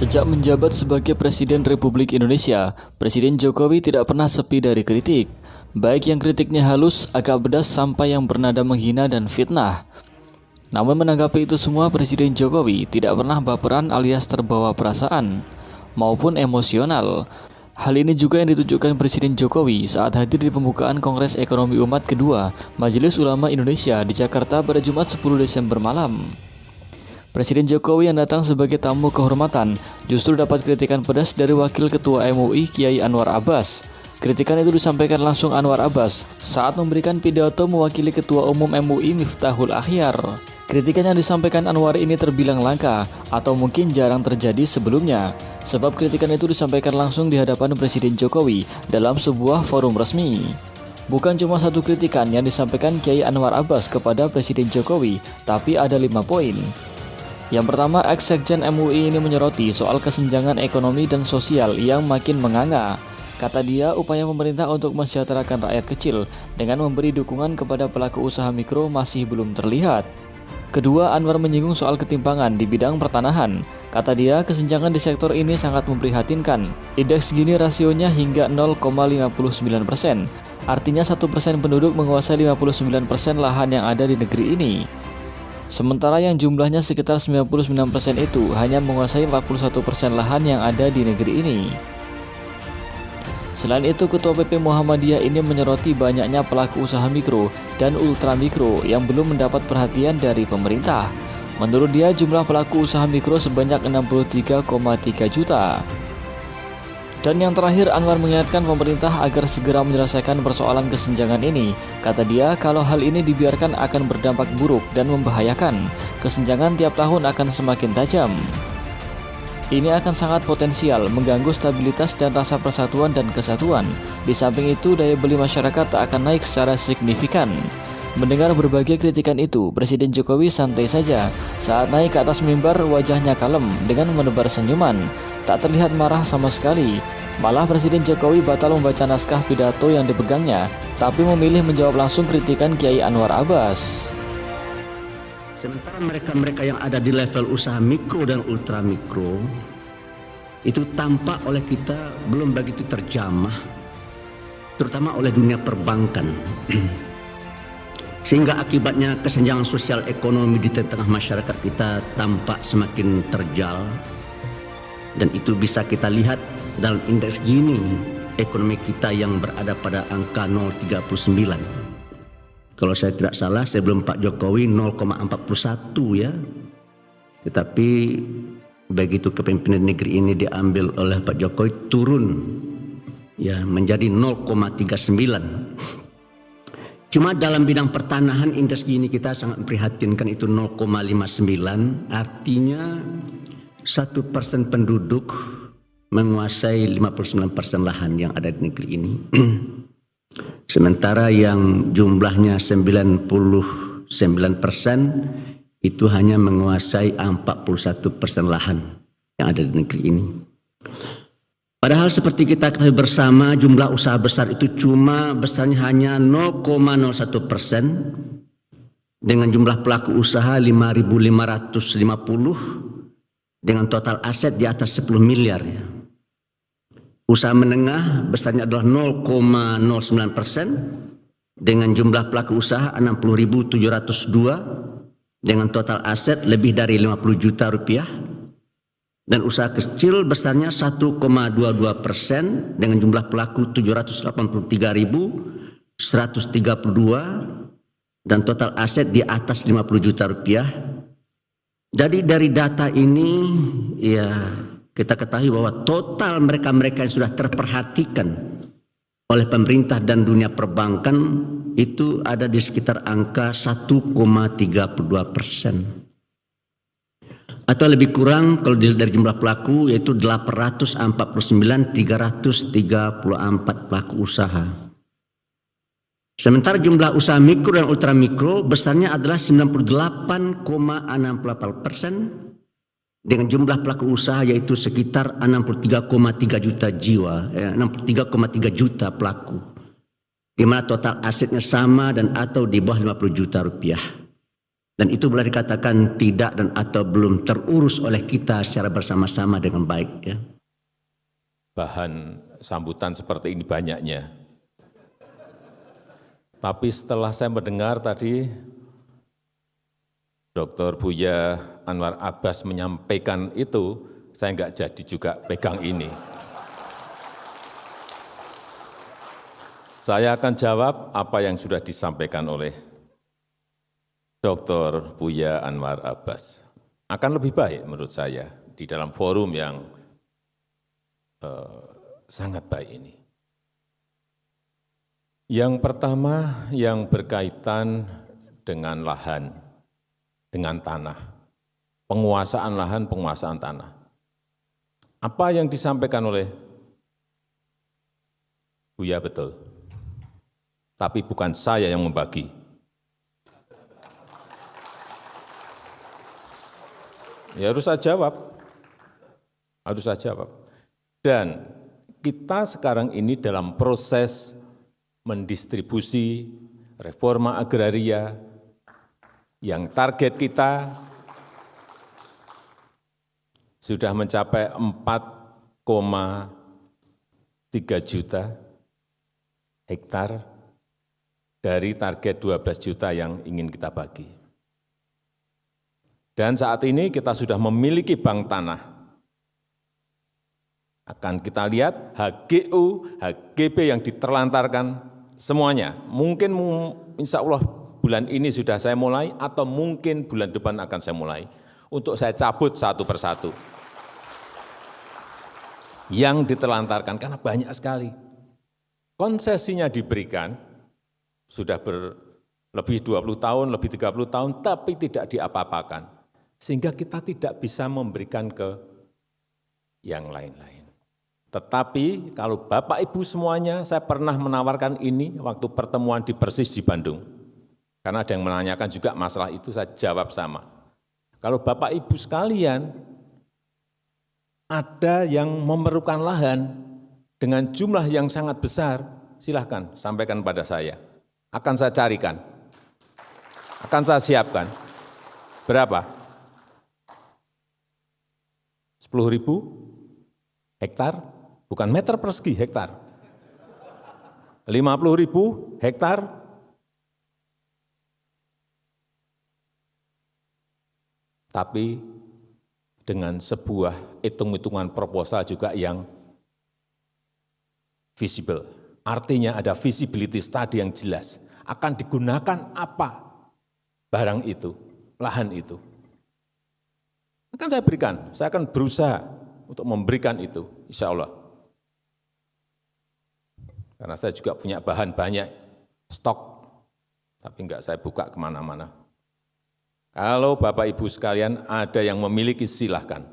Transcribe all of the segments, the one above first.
Sejak menjabat sebagai Presiden Republik Indonesia, Presiden Jokowi tidak pernah sepi dari kritik. Baik yang kritiknya halus, agak pedas sampai yang bernada menghina dan fitnah. Namun menanggapi itu semua, Presiden Jokowi tidak pernah baperan alias terbawa perasaan maupun emosional. Hal ini juga yang ditunjukkan Presiden Jokowi saat hadir di pembukaan Kongres Ekonomi Umat kedua Majelis Ulama Indonesia di Jakarta pada Jumat 10 Desember malam. Presiden Jokowi yang datang sebagai tamu kehormatan justru dapat kritikan pedas dari Wakil Ketua MUI Kiai Anwar Abbas. Kritikan itu disampaikan langsung Anwar Abbas saat memberikan pidato mewakili Ketua Umum MUI Miftahul Akhyar. Kritikan yang disampaikan Anwar ini terbilang langka atau mungkin jarang terjadi sebelumnya, sebab kritikan itu disampaikan langsung di hadapan Presiden Jokowi dalam sebuah forum resmi. Bukan cuma satu kritikan yang disampaikan Kiai Anwar Abbas kepada Presiden Jokowi, tapi ada 5 poin. Yang pertama, ex-sekjen MUI ini menyoroti soal kesenjangan ekonomi dan sosial yang makin menganga. Kata dia, upaya pemerintah untuk mensejahterakan rakyat kecil dengan memberi dukungan kepada pelaku usaha mikro masih belum terlihat. Kedua, Anwar menyinggung soal ketimpangan di bidang pertanahan. Kata dia, kesenjangan di sektor ini sangat memprihatinkan. Indeks Gini rasionya hingga 0,59%. Artinya 1% penduduk menguasai 59% lahan yang ada di negeri ini. Sementara yang jumlahnya sekitar 99% itu hanya menguasai 41% lahan yang ada di negeri ini. Selain itu, Ketua PP Muhammadiyah ini menyoroti banyaknya pelaku usaha mikro dan ultramikro yang belum mendapat perhatian dari pemerintah. Menurut dia, jumlah pelaku usaha mikro sebanyak 63,3 juta. Dan yang terakhir, Anwar mengingatkan pemerintah agar segera menyelesaikan persoalan kesenjangan ini. Kata dia, kalau hal ini dibiarkan akan berdampak buruk dan membahayakan. Kesenjangan tiap tahun akan semakin tajam. Ini akan sangat potensial mengganggu stabilitas dan rasa persatuan dan kesatuan. Di samping itu, daya beli masyarakat tak akan naik secara signifikan. Mendengar berbagai kritikan itu, Presiden Jokowi santai saja. Saat naik ke atas mimbar, wajahnya kalem dengan menebar senyuman. Tak terlihat marah sama sekali. Malah Presiden Jokowi batal membaca naskah pidato yang dipegangnya, tapi memilih menjawab langsung kritikan Kiai Anwar Abbas. Sementara mereka-mereka yang ada di level usaha mikro dan ultramikro itu tampak oleh kita belum begitu terjamah, terutama oleh dunia perbankan. Sehingga akibatnya kesenjangan sosial ekonomi di tengah masyarakat kita tampak semakin terjal. Dan itu bisa kita lihat dalam indeks Gini ekonomi kita yang berada pada angka 0,39. Kalau saya tidak salah sebelum Pak Jokowi 0,41 ya. Tetapi begitu kepemimpinan negeri ini diambil oleh Pak Jokowi turun ya menjadi 0,39. Cuma dalam bidang pertanahan indeks Gini kita sangat memprihatinkan, itu 0,59. Artinya 1% penduduk menguasai 59% lahan yang ada di negeri ini. Sementara yang jumlahnya 99% itu hanya menguasai 41% lahan yang ada di negeri ini. Padahal seperti kita ketahui bersama, jumlah usaha besar itu cuma besarnya hanya 0,01%, dengan jumlah pelaku usaha 5.550, dengan total aset di atas 10 miliar. Usaha menengah besarnya adalah 0,09%, dengan jumlah pelaku usaha 60.702, dengan total aset lebih dari 50 juta rupiah. Dan usaha kecil besarnya 1,22%, dengan jumlah pelaku 783.132, dan total aset di atas 50 juta rupiah. Jadi dari data ini ya kita ketahui bahwa total mereka-mereka yang sudah terperhatikan oleh pemerintah dan dunia perbankan itu ada di sekitar angka 1,32%. Atau lebih kurang kalau dilihat dari jumlah pelaku yaitu 849.334 pelaku usaha. Sementara jumlah usaha mikro dan ultramikro besarnya adalah 98,68%, dengan jumlah pelaku usaha yaitu sekitar 63,3 juta jiwa, 63,3 juta pelaku, di mana total asetnya sama dan atau di bawah 50 juta rupiah. Dan itu boleh dikatakan tidak dan atau belum terurus oleh kita secara bersama-sama dengan baik. Ya. Bahan sambutan seperti ini banyaknya. Tapi setelah saya mendengar tadi Dr. Buya Anwar Abbas menyampaikan itu, saya nggak jadi juga pegang ini. Saya akan jawab apa yang sudah disampaikan oleh Dr. Buya Anwar Abbas. Akan lebih baik menurut saya di dalam forum yang sangat baik ini. Yang pertama yang berkaitan dengan lahan, dengan tanah, penguasaan lahan, penguasaan tanah. Apa yang disampaikan oleh Buya betul, tapi bukan saya yang membagi. Ya harus saya jawab, harus saya jawab. Dan kita sekarang ini dalam proses mendistribusi reforma agraria yang target kita sudah mencapai 4,3 juta hektar dari target 12 juta yang ingin kita bagi. Dan saat ini kita sudah memiliki bank tanah. Akan kita lihat HGU, HGB yang diterlantarkan semuanya. Mungkin insya Allah bulan ini sudah saya mulai atau mungkin bulan depan akan saya mulai. Untuk saya cabut satu persatu. Yang diterlantarkan karena banyak sekali. Konsesinya diberikan, sudah lebih 20 tahun, lebih 30 tahun, tapi tidak diapa-apakan. Sehingga kita tidak bisa memberikan ke yang lain-lain. Tetapi kalau Bapak Ibu semuanya, saya pernah menawarkan ini waktu pertemuan di Persis di Bandung. Karena ada yang menanyakan juga masalah itu, saya jawab sama. Kalau Bapak Ibu sekalian, ada yang memerlukan lahan dengan jumlah yang sangat besar, silahkan sampaikan pada saya. Akan saya carikan, akan saya siapkan. Berapa? 10.000 hektar? Bukan meter persegi, hektar. 50.000 hektar. Tapi dengan sebuah hitung-hitungan proposal juga yang visible. Artinya ada visibility study yang jelas. Akan digunakan apa barang itu, lahan itu. Akan saya berikan, saya akan berusaha untuk memberikan itu, insya Allah. Karena saya juga punya bahan banyak, stok, tapi enggak saya buka kemana-mana. Kalau Bapak Ibu sekalian ada yang memiliki, silahkan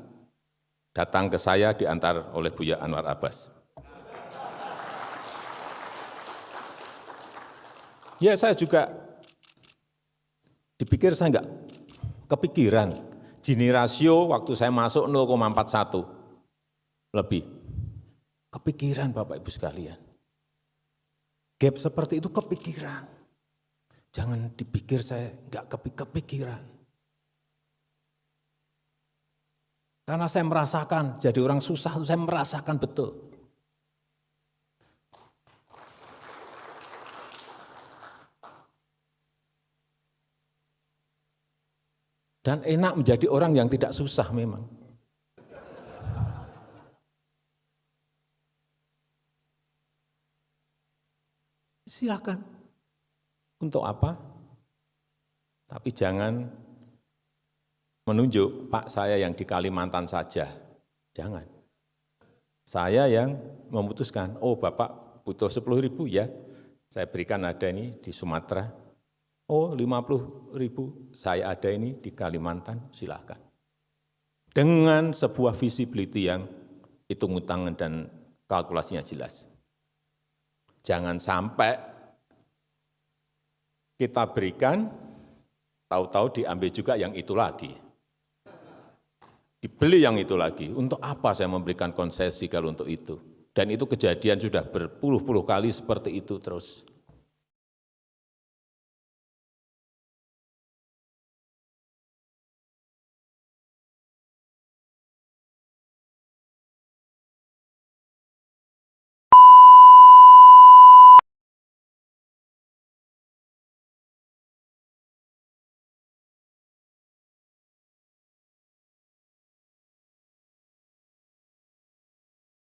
datang ke saya diantar oleh Buya Anwar Abbas. Ya saya juga dipikir saya enggak kepikiran, Gini rasio waktu saya masuk 0,41 lebih. Kepikiran Bapak Ibu sekalian. Gap seperti itu kepikiran. Jangan dipikir saya enggak kepikiran. Karena saya merasakan, jadi orang susah, saya merasakan betul. Dan enak menjadi orang yang tidak susah memang. Silakan. Untuk apa? Tapi jangan menunjuk, Pak saya yang di Kalimantan saja. Jangan. Saya yang memutuskan, oh Bapak butuh 10.000 ya, saya berikan ada ini di Sumatera. Oh 50.000 saya ada ini di Kalimantan, silakan. Dengan sebuah visibility yang hitung-hitungan dan kalkulasinya jelas. Jangan sampai kita berikan, tahu-tahu diambil juga yang itu lagi. Dibeli yang itu lagi. Untuk apa saya memberikan konsesi kalau untuk itu? Dan itu kejadian sudah berpuluh-puluh kali seperti itu terus.